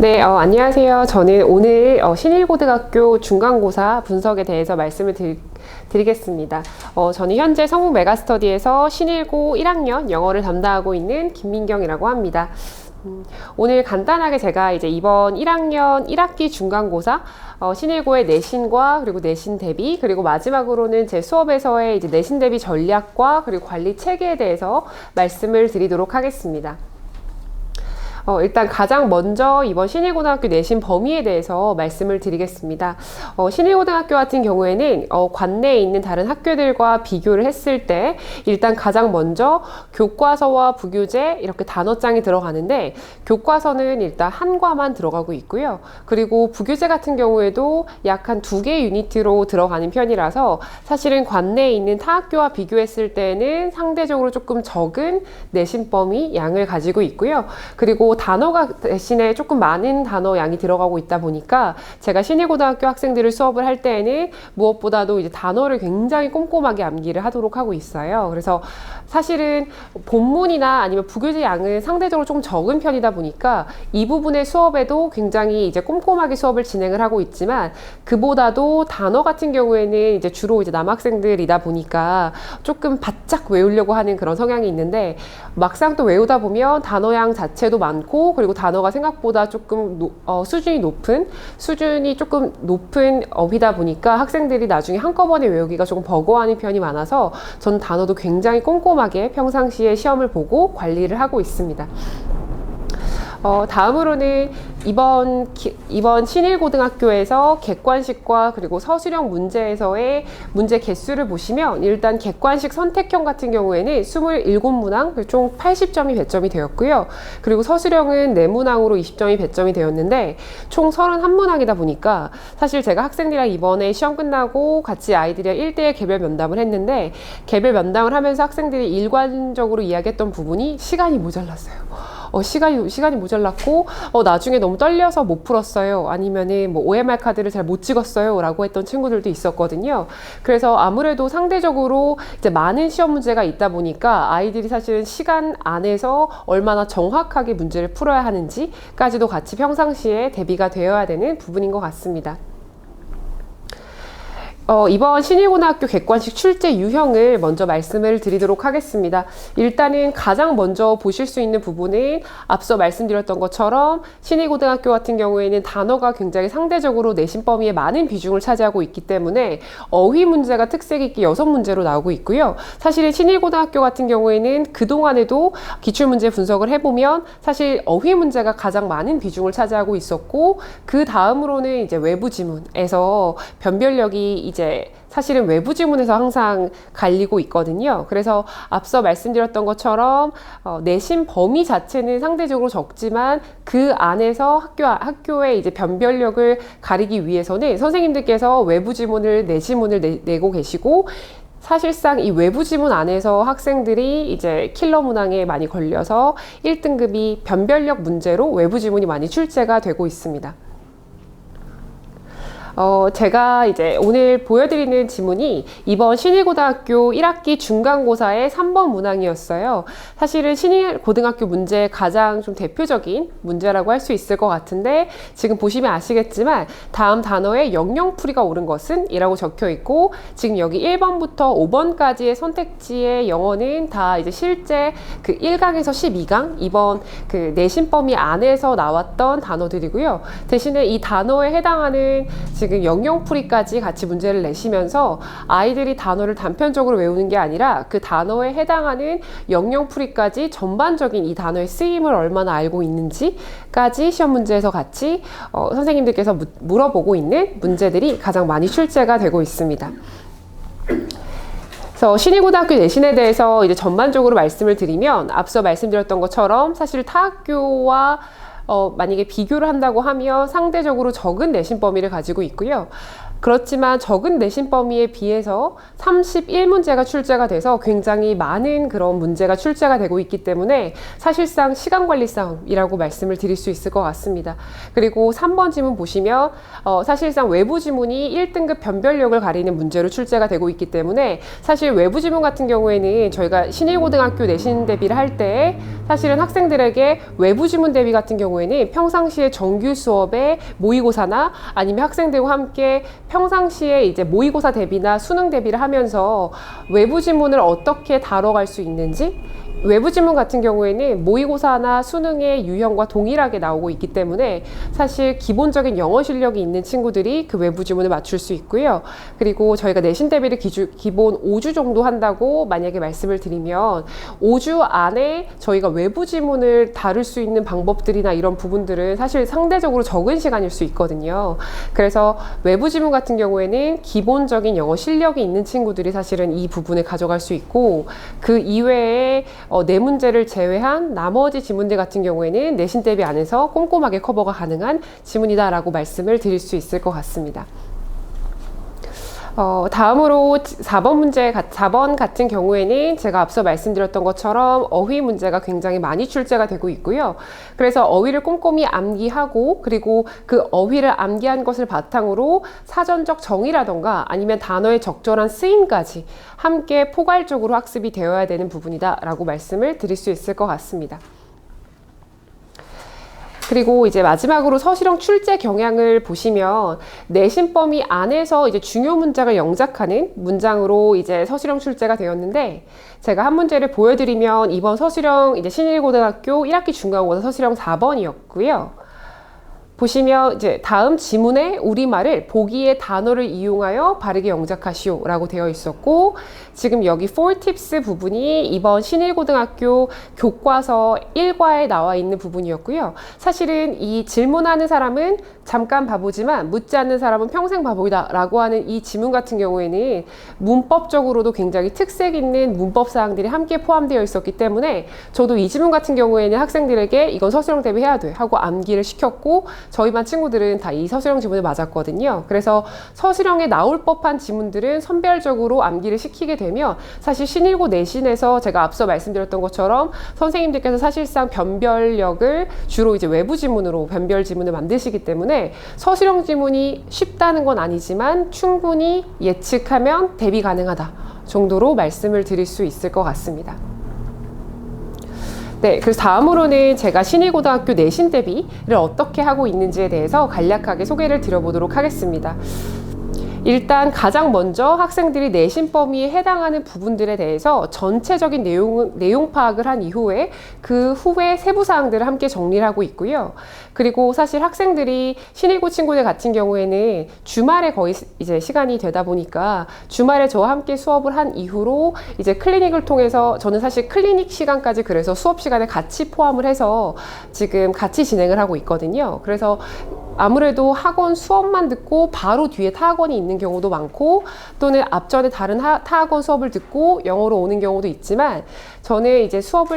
네, 안녕하세요. 저는 오늘 신일고등학교 중간고사 분석에 대해서 말씀을 드리겠습니다. 저는 현재 성북 메가스터디에서 신일고 1학년 영어를 담당하고 있는 김민경이라고 합니다. 오늘 간단하게 제가 이제 이번 1학년 1학기 중간고사 신일고의 내신과 그리고 내신 대비, 그리고 마지막으로는 제 수업에서의 이제 내신 대비 전략과 그리고 관리 체계에 대해서 말씀을 드리도록 하겠습니다. 일단 가장 먼저 이번 신일고등학교 내신 범위에 대해서 말씀을 드리겠습니다. 신일고등학교 같은 경우에는 관내에 있는 다른 학교들과 비교를 했을 때 일단 가장 먼저 교과서와 부교재 이렇게 단어장이 들어가는데, 교과서는 일단 한 과만 들어가고 있고요. 그리고 부교재 같은 경우에도 약 한 2개 유니트로 들어가는 편이라서 사실은 관내에 있는 타 학교와 비교했을 때는 상대적으로 조금 적은 내신 범위 양을 가지고 있고요. 그리고 단어가 대신에 조금 많은 단어 양이 들어가고 있다 보니까 제가 신일고등학교 학생들을 수업을 할 때에는 무엇보다도 이제 단어를 굉장히 꼼꼼하게 암기를 하도록 하고 있어요. 그래서 사실은 본문이나 아니면 부교재 양은 상대적으로 좀 적은 편이다 보니까 이 부분의 수업에도 굉장히 이제 꼼꼼하게 수업을 진행을 하고 있지만, 그보다도 단어 같은 경우에는 이제 주로 이제 남학생들이다 보니까 조금 바짝 외우려고 하는 그런 성향이 있는데, 막상 또 외우다 보면 단어양 자체도 많고, 그리고 단어가 생각보다 조금 수준이 조금 높은 어휘다 보니까 학생들이 나중에 한꺼번에 외우기가 조금 버거워하는 편이 많아서 전 단어도 굉장히 꼼꼼하게 평상시에 시험을 보고 관리를 하고 있습니다. 다음으로는 이번 신일고등학교에서 객관식과 그리고 서술형 문제에서의 문제 개수를 보시면, 일단 객관식 선택형 같은 경우에는 27문항, 총 80점이 배점이 되었고요. 그리고 서술형은 4문항으로 20점이 배점이 되었는데, 총 31문항이다 보니까 사실 제가 학생들이랑 이번에 시험 끝나고 같이 아이들이랑 1대1 개별 면담을 했는데, 개별 면담을 하면서 학생들이 일관적으로 이야기했던 부분이 시간이 모자랐어요. 시간이 모자랐고, 나중에 너무 떨려서 못 풀었어요. 아니면은 뭐 OMR 카드를 잘 못 찍었어요. 라고 했던 친구들도 있었거든요. 그래서 아무래도 상대적으로 이제 많은 시험 문제가 있다 보니까 아이들이 사실은 시간 안에서 얼마나 정확하게 문제를 풀어야 하는지까지도 같이 평상시에 대비가 되어야 되는 부분인 것 같습니다. 이번 신일고등학교 객관식 출제 유형을 먼저 말씀을 드리도록 하겠습니다. 일단은 가장 먼저 보실 수 있는 부분은 앞서 말씀드렸던 것처럼 신일고등학교 같은 경우에는 단어가 굉장히 상대적으로 내신 범위에 많은 비중을 차지하고 있기 때문에 어휘 문제가 특색 있게 6문제로 나오고 있고요. 사실 신일고등학교 같은 경우에는 그동안에도 기출문제 분석을 해보면 사실 어휘 문제가 가장 많은 비중을 차지하고 있었고, 그 다음으로는 이제 외부 지문에서 변별력이 이제 사실은 외부 지문에서 항상 갈리고 있거든요. 그래서 앞서 말씀드렸던 것처럼 내신 범위 자체는 상대적으로 적지만 그 안에서 학교의 이제 변별력을 가리기 위해서는 선생님들께서 외부 지문을 내고 계시고, 사실상 이 외부 지문 안에서 학생들이 이제 킬러 문항에 많이 걸려서 1등급이 변별력 문제로 외부 지문이 많이 출제가 되고 있습니다. 제가 이제 오늘 보여드리는 지문이 이번 신일고등학교 1학기 중간고사의 3번 문항이었어요. 사실은 신일고등학교 문제의 가장 좀 대표적인 문제라고 할 수 있을 것 같은데, 지금 보시면 아시겠지만 다음 단어에 영영풀이가 옳은 것은? 이라고 적혀 있고, 지금 여기 1번부터 5번까지의 선택지의 영어는 다 이제 실제 그 1강에서 12강 이번 그 내신 범위 안에서 나왔던 단어들이고요. 대신에 이 단어에 해당하는 지금 영영풀이까지 같이 문제를 내시면서 아이들이 단어를 단편적으로 외우는 게 아니라 그 단어에 해당하는 영영풀이까지 전반적인 이 단어의 쓰임을 얼마나 알고 있는지까지 시험 문제에서 같이 선생님들께서 물어보고 있는 문제들이 가장 많이 출제가 되고 있습니다. 그래서 신일고등학교 내신에 대해서 이제 전반적으로 말씀을 드리면, 앞서 말씀드렸던 것처럼 사실 타 학교와 만약에 비교를 한다고 하면 상대적으로 적은 내신 범위를 가지고 있고요. 그렇지만 적은 내신 범위에 비해서 31문제가 출제가 돼서 굉장히 많은 그런 문제가 출제가 되고 있기 때문에 사실상 시간관리 싸움이라고 말씀을 드릴 수 있을 것 같습니다. 그리고 3번 지문 보시면 사실상 외부 지문이 1등급 변별력을 가리는 문제로 출제가 되고 있기 때문에 사실 외부 지문 같은 경우에는 저희가 신일고등학교 내신 대비를 할 때 사실은 학생들에게 외부 지문 대비 같은 경우에는 평상시에 정규 수업에 모의고사나 아니면 학생들과 함께 평상시에 이제 모의고사 대비나 수능 대비를 하면서 외부 지문을 어떻게 다뤄갈 수 있는지, 외부 지문 같은 경우에는 모의고사나 수능의 유형과 동일하게 나오고 있기 때문에 사실 기본적인 영어 실력이 있는 친구들이 그 외부 지문을 맞출 수 있고요. 그리고 저희가 내신 대비를 기본 5주 정도 한다고 만약에 말씀을 드리면 5주 안에 저희가 외부 지문을 다룰 수 있는 방법들이나 이런 부분들은 사실 상대적으로 적은 시간일 수 있거든요. 그래서 외부 지문 같은 경우에는 기본적인 영어 실력이 있는 친구들이 사실은 이 부분을 가져갈 수 있고, 그 이외에 네 문제를 제외한 나머지 지문들 같은 경우에는 내신 대비 안에서 꼼꼼하게 커버가 가능한 지문이다라고 말씀을 드릴 수 있을 것 같습니다. 다음으로 4번 같은 경우에는 제가 앞서 말씀드렸던 것처럼 어휘 문제가 굉장히 많이 출제가 되고 있고요. 그래서 어휘를 꼼꼼히 암기하고, 그리고 그 어휘를 암기한 것을 바탕으로 사전적 정의라던가 아니면 단어의 적절한 쓰임까지 함께 포괄적으로 학습이 되어야 되는 부분이다 라고 말씀을 드릴 수 있을 것 같습니다. 그리고 이제 마지막으로 서술형 출제 경향을 보시면 내신 범위 안에서 이제 중요 문장을 영작하는 문장으로 이제 서술형 출제가 되었는데, 제가 한 문제를 보여드리면 이번 서술형 이제 신일고등학교 1학기 중간고사 서술형 4번이었고요. 보시면 이제 다음 지문에 우리말을 보기의 단어를 이용하여 바르게 영작하시오 라고 되어 있었고, 지금 여기 4tips 부분이 이번 신일고등학교 교과서 1과에 나와 있는 부분이었고요. 사실은 이 질문하는 사람은 잠깐 바보지만 묻지 않는 사람은 평생 바보이다 라고 하는 이 지문 같은 경우에는 문법적으로도 굉장히 특색 있는 문법 사항들이 함께 포함되어 있었기 때문에 저도 이 지문 같은 경우에는 학생들에게 이건 서술형 대비해야 돼 하고 암기를 시켰고, 저희 반 친구들은 다 이 서술형 지문을 맞았거든요. 그래서 서술형에 나올 법한 지문들은 선별적으로 암기를 시키게 되면 사실 신일고 내신에서 제가 앞서 말씀드렸던 것처럼 선생님들께서 사실상 변별력을 주로 이제 외부 지문으로 변별 지문을 만드시기 때문에 서술형 지문이 쉽다는 건 아니지만 충분히 예측하면 대비 가능하다 정도로 말씀을 드릴 수 있을 것 같습니다. 네, 그래서 다음으로는 제가 신일고등학교 내신 대비를 어떻게 하고 있는지에 대해서 간략하게 소개를 드려보도록 하겠습니다. 일단 가장 먼저 학생들이 내신 범위에 해당하는 부분들에 대해서 전체적인 내용 파악을 한 이후에 그 후에 세부 사항들을 함께 정리를 하고 있고요. 그리고 사실 학생들이 신일고 친구들 같은 경우에는 주말에 거의 이제 시간이 되다 보니까 주말에 저와 함께 수업을 한 이후로 이제 클리닉을 통해서 저는 사실 클리닉 시간까지 그래서 수업 시간에 같이 포함을 해서 지금 같이 진행을 하고 있거든요. 그래서 아무래도 학원 수업만 듣고 바로 뒤에 타학원이 있는 경우도 많고, 또는 앞전에 다른 타학원 수업을 듣고 영어로 오는 경우도 있지만, 저는 이제 수업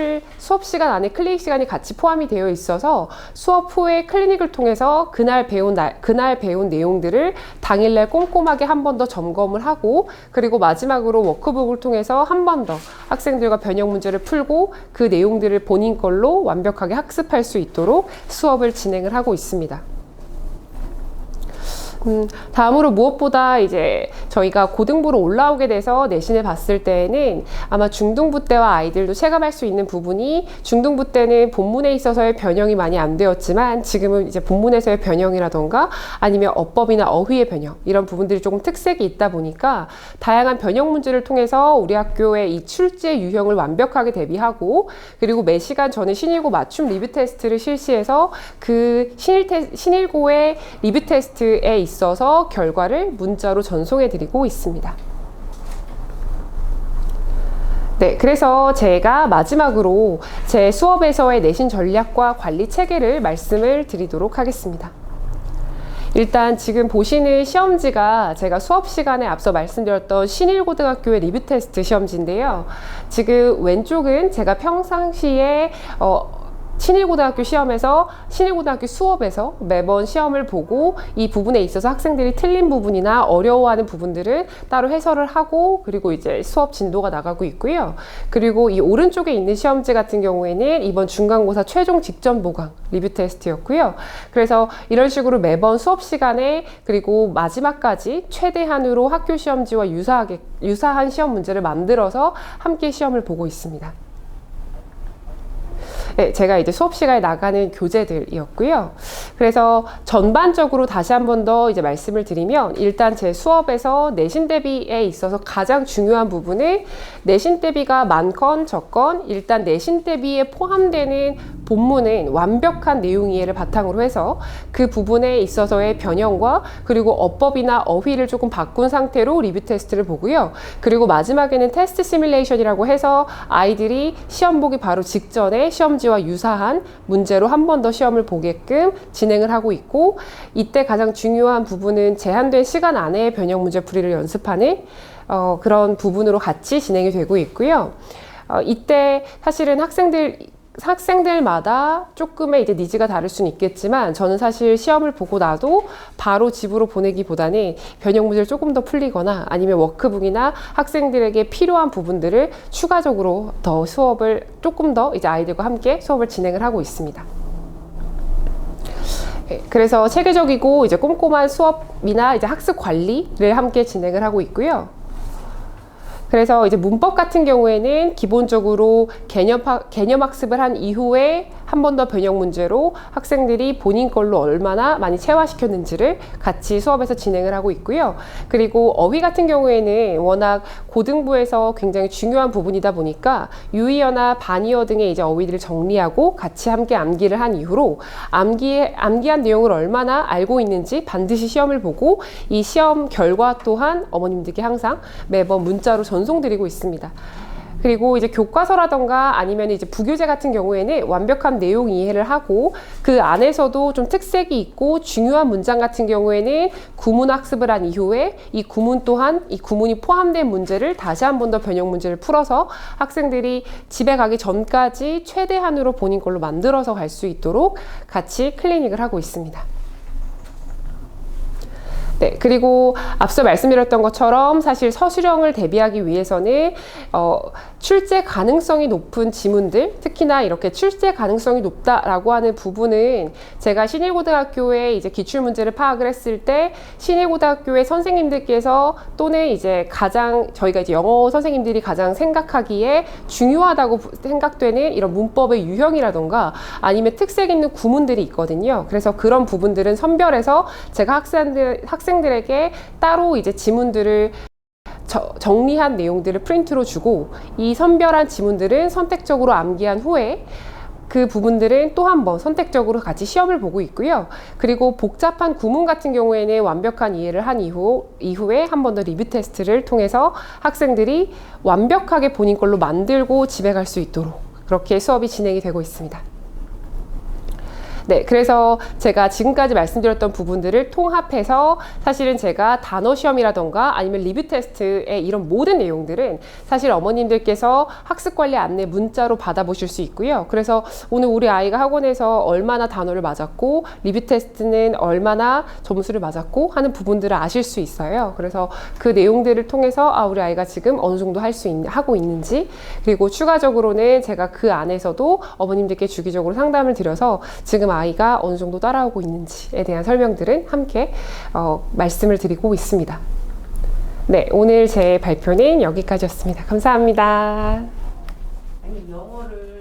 시간 안에 클리닉 시간이 같이 포함이 되어 있어서 수업 후에 클리닉을 통해서 그날 배운 내용들을 당일날 꼼꼼하게 한 번 더 점검을 하고, 그리고 마지막으로 워크북을 통해서 한 번 더 학생들과 변형 문제를 풀고 그 내용들을 본인 걸로 완벽하게 학습할 수 있도록 수업을 진행을 하고 있습니다. 다음으로 무엇보다 이제 저희가 고등부로 올라오게 돼서 내신을 봤을 때에는 아마 중등부 때와 아이들도 체감할 수 있는 부분이, 중등부 때는 본문에 있어서의 변형이 많이 안 되었지만 지금은 이제 본문에서의 변형이라던가 아니면 어법이나 어휘의 변형, 이런 부분들이 조금 특색이 있다 보니까 다양한 변형 문제를 통해서 우리 학교의 이 출제 유형을 완벽하게 대비하고, 그리고 매 시간 저는 신일고 맞춤 리뷰 테스트를 실시해서 그 신일고의 리뷰 테스트에 있어서 결과를 문자로 전송해 드리고 있습니다. 네, 그래서 제가 마지막으로 제 수업에서의 내신 전략과 관리 체계를 말씀을 드리도록 하겠습니다. 일단 지금 보시는 시험지가 제가 수업 시간에 앞서 말씀드렸던 신일고등학교의 리뷰 테스트 시험지인데요. 지금 왼쪽은 제가 평상시에 신일고등학교 시험에서 신일고등학교 수업에서 매번 시험을 보고 이 부분에 있어서 학생들이 틀린 부분이나 어려워하는 부분들은 따로 해설을 하고 그리고 이제 수업 진도가 나가고 있고요. 그리고 이 오른쪽에 있는 시험지 같은 경우에는 이번 중간고사 최종 직전 보강 리뷰 테스트였고요. 그래서 이런 식으로 매번 수업 시간에 그리고 마지막까지 최대한으로 학교 시험지와 유사한 시험 문제를 만들어서 함께 시험을 보고 있습니다. 네, 제가 이제 수업 시간에 나가는 교재들이었고요. 그래서 전반적으로 다시 한 번 더 이제 말씀을 드리면 일단 제 수업에서 내신 대비에 있어서 가장 중요한 부분은 내신 대비가 많건 적건 일단 내신 대비에 포함되는 본문은 완벽한 내용 이해를 바탕으로 해서 그 부분에 있어서의 변형과 그리고 어법이나 어휘를 조금 바꾼 상태로 리뷰 테스트를 보고요. 그리고 마지막에는 테스트 시뮬레이션이라고 해서 아이들이 시험 보기 바로 직전에 시험지와 유사한 문제로 한 번 더 시험을 보게끔 진행을 하고 있고 이때 가장 중요한 부분은 제한된 시간 안에 변형 문제 풀이를 연습하는 그런 부분으로 같이 진행이 되고 있고요. 이때 사실은 학생들마다 조금의 이제 니즈가 다를 수는 있겠지만 저는 사실 시험을 보고 나도 바로 집으로 보내기보다는 변형 문제를 조금 더 풀리거나 아니면 워크북이나 학생들에게 필요한 부분들을 추가적으로 더 수업을 조금 더 이제 아이들과 함께 수업을 진행을 하고 있습니다. 그래서 체계적이고 이제 꼼꼼한 수업이나 이제 학습 관리를 함께 진행을 하고 있고요. 그래서 이제 문법 같은 경우에는 기본적으로 개념 학습을 한 이후에 한 번 더 변형 문제로 학생들이 본인 걸로 얼마나 많이 체화시켰는지를 같이 수업에서 진행을 하고 있고요. 그리고 어휘 같은 경우에는 워낙 고등부에서 굉장히 중요한 부분이다 보니까 유의어나 반의어 등의 이제 어휘들을 정리하고 같이 함께 암기를 한 이후로 암기한 내용을 얼마나 알고 있는지 반드시 시험을 보고 이 시험 결과 또한 어머님들께 항상 매번 문자로 전송드리고 있습니다. 그리고 이제 교과서라던가 아니면 이제 부교재 같은 경우에는 완벽한 내용 이해를 하고 그 안에서도 좀 특색이 있고 중요한 문장 같은 경우에는 구문 학습을 한 이후에 이 구문 또한 이 구문이 포함된 문제를 다시 한 번 더 변형 문제를 풀어서 학생들이 집에 가기 전까지 최대한으로 본인 걸로 만들어서 갈 수 있도록 같이 클리닉을 하고 있습니다. 네, 그리고 앞서 말씀드렸던 것처럼 사실 서술형을 대비하기 위해서는 출제 가능성이 높은 지문들, 특히나 이렇게 출제 가능성이 높다라고 하는 부분은 제가 신일고등학교에 이제 기출문제를 파악을 했을 때 신일고등학교의 선생님들께서 또는 이제 저희가 이제 영어 선생님들이 가장 생각하기에 중요하다고 생각되는 이런 문법의 유형이라던가 아니면 특색 있는 구문들이 있거든요. 그래서 그런 부분들은 선별해서 제가 학생들에게 따로 이제 지문들을 정리한 내용들을 프린트로 주고 이 선별한 지문들은 선택적으로 암기한 후에 그 부분들은 또 한 번 선택적으로 같이 시험을 보고 있고요. 그리고 복잡한 구문 같은 경우에는 완벽한 이해를 한 이후에 한 번 더 리뷰 테스트를 통해서 학생들이 완벽하게 본인 걸로 만들고 집에 갈 수 있도록 그렇게 수업이 진행이 되고 있습니다. 네, 그래서 제가 지금까지 말씀드렸던 부분들을 통합해서 사실은 제가 단어 시험이라던가 아니면 리뷰 테스트의 이런 모든 내용들은 사실 어머님들께서 학습관리 안내 문자로 받아보실 수 있고요. 그래서 오늘 우리 아이가 학원에서 얼마나 단어를 맞았고 리뷰 테스트는 얼마나 점수를 맞았고 하는 부분들을 아실 수 있어요. 그래서 그 내용들을 통해서 우리 아이가 지금 어느 정도 하고 있는지 그리고 추가적으로는 제가 그 안에서도 어머님들께 주기적으로 상담을 드려서 지금 아이가 어느 정도 따라오고 있는지에 대한 설명들은 함께 말씀을 드리고 있습니다. 네, 오늘 제 발표는 여기까지였습니다. 감사합니다. 아니, 영어를